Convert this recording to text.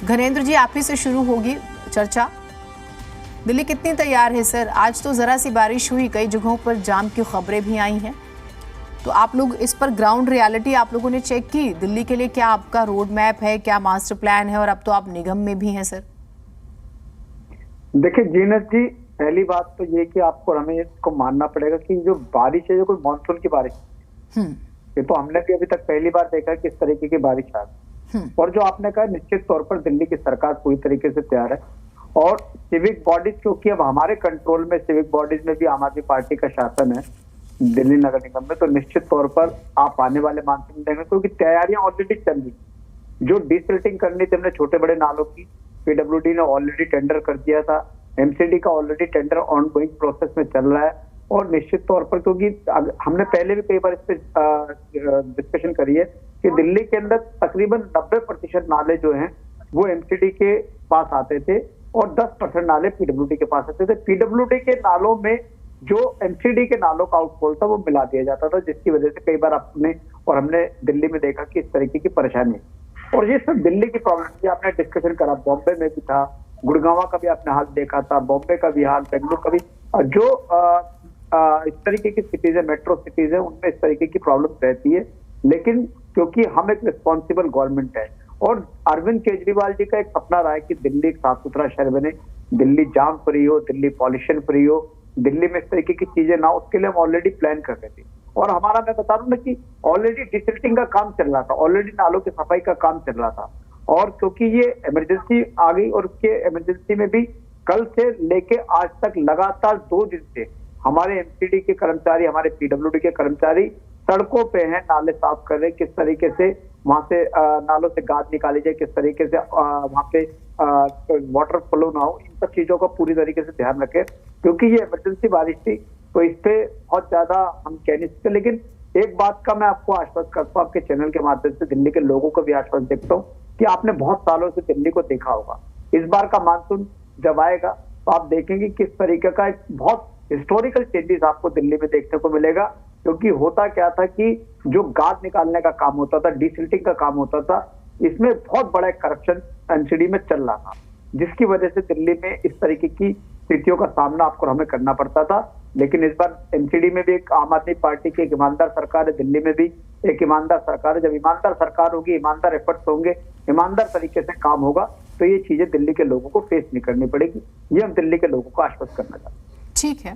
घनेंद्र जी, आप ही से शुरू होगी चर्चा। दिल्ली कितनी तैयार है सर? आज तो जरा सी बारिश हुई, कई जगहों पर जाम की खबरें भी आई हैं, तो आप लोग इस पर ग्राउंड रियलिटी आप लोगों ने चेक की? दिल्ली के लिए क्या आपका रोड मैप है, क्या मास्टर प्लान है? और अब तो आप निगम में भी हैं सर। देखिए जीनत जी, पहली बात तो ये कि आपको हमें इसको मानना पड़ेगा कि जो बारिश है जो कोई मानसून की बारिश, ये तो हमने भी अभी तक पहली बार देखा कि इस तरीके की बारिश आ रही। और जो आपने कहा, निश्चित तौर पर दिल्ली की सरकार पूरी तरीके से तैयार है। और सिविक बॉडीज, क्योंकि अब हमारे कंट्रोल में सिविक बॉडीज में भी आम आदमी पार्टी का शासन है दिल्ली नगर निगम में, तो निश्चित तौर पर आप आने वाले मानसून में देंगे, क्योंकि तैयारियां ऑलरेडी चल रही। जो डिसिल्टिंग करनी थी हमने छोटे बड़े नालों की, पीडब्ल्यूडी ने ऑलरेडी टेंडर कर दिया था, एमसीडी का already tender on going process में चल रहा है। और निश्चित तौर पर, क्योंकि हमने पहले भी कई बार इस पे डिस्कशन करी है कि दिल्ली के अंदर तकरीबन 90% नाले जो हैं वो एमसीडी के पास आते थे और 10% नाले पीडब्ल्यूडी के पास आते थे। पीडब्ल्यूडी के नालों में जो एमसीडी के नालों का आउटफॉल था वो मिला दिया जाता था, जिसकी वजह से कई बार हमने दिल्ली में देखा कि इस तरीके की परेशानी। और ये सब दिल्ली की प्रॉब्लम थी, आपने डिस्कशन करा, बॉम्बे में भी था, गुड़गांव का भी आपने हाल देखा था, बॉम्बे का भी हाल, बेंगलुरु का भी। जो इस तरीके की सिटीज है, मेट्रो सिटीज है, उनमें इस तरीके की प्रॉब्लम रहती है। लेकिन क्योंकि हम एक रिस्पॉन्सिबल गवर्नमेंट है और अरविंद केजरीवाल जी का एक सपना रहा है कि दिल्ली एक साफ सुथरा शहर बने, दिल्ली जाम फ्री हो, दिल्ली पॉल्यूशन फ्री हो, दिल्ली में इस तरीके की चीजें ना हो, उसके लिए हम ऑलरेडी प्लान कर रहे थे। और हमारा, मैं बता रहा हूँ ना कि ऑलरेडी डिसिल्टिंग का काम चल रहा था, ऑलरेडी नालों की सफाई का काम चल रहा था। और क्योंकि ये इमरजेंसी आ गई और उसके इमरजेंसी में भी कल से लेके आज तक लगातार 2 दिन से हमारे एमसीडी के कर्मचारी, हमारे पीडब्ल्यूडी के कर्मचारी सड़कों पे हैं, नाले साफ कर रहे हैं, किस तरीके से वहां से नालों से गाद निकाली जाए, किस तरीके से वहां पे वाटर फ्लो ना हो, इन सब चीजों का पूरी तरीके से ध्यान रखें। क्योंकि ये इमरजेंसी बारिश थी तो इस पे बहुत ज्यादा हम कह नहीं सकते। लेकिन एक बात का मैं आपको आश्वस्त करता हूँ, आपके चैनल के माध्यम से दिल्ली के लोगों को भी आश्वस्त देखता हूँ कि आपने बहुत सालों से दिल्ली को देखा होगा। इस बार का मानसून जब आएगा तो आप देखेंगे किस तरीके का एक बहुत हिस्टोरिकल चेंजेस आपको दिल्ली में देखने को मिलेगा। क्योंकि होता क्या था कि जो गाद निकालने का काम होता था, डिसिल्टिंग का काम होता था, इसमें बहुत बड़ा करप्शन एमसीडी में चल रहा था, जिसकी वजह से दिल्ली में इस तरीके की स्थितियों का सामना आपको हमें करना पड़ता था। लेकिन इस बार एमसीडी में भी एक आम आदमी पार्टी की एक ईमानदार सरकार है, दिल्ली में भी एक ईमानदार सरकार है। जब ईमानदार सरकार होगी, ईमानदार एफर्ट्स होंगे, ईमानदार तरीके से काम होगा, तो ये चीजें दिल्ली के लोगों को फेस नहीं करनी पड़ेगी। ये हम दिल्ली के लोगों को आश्वस्त करना चाहते हैं। ठीक है।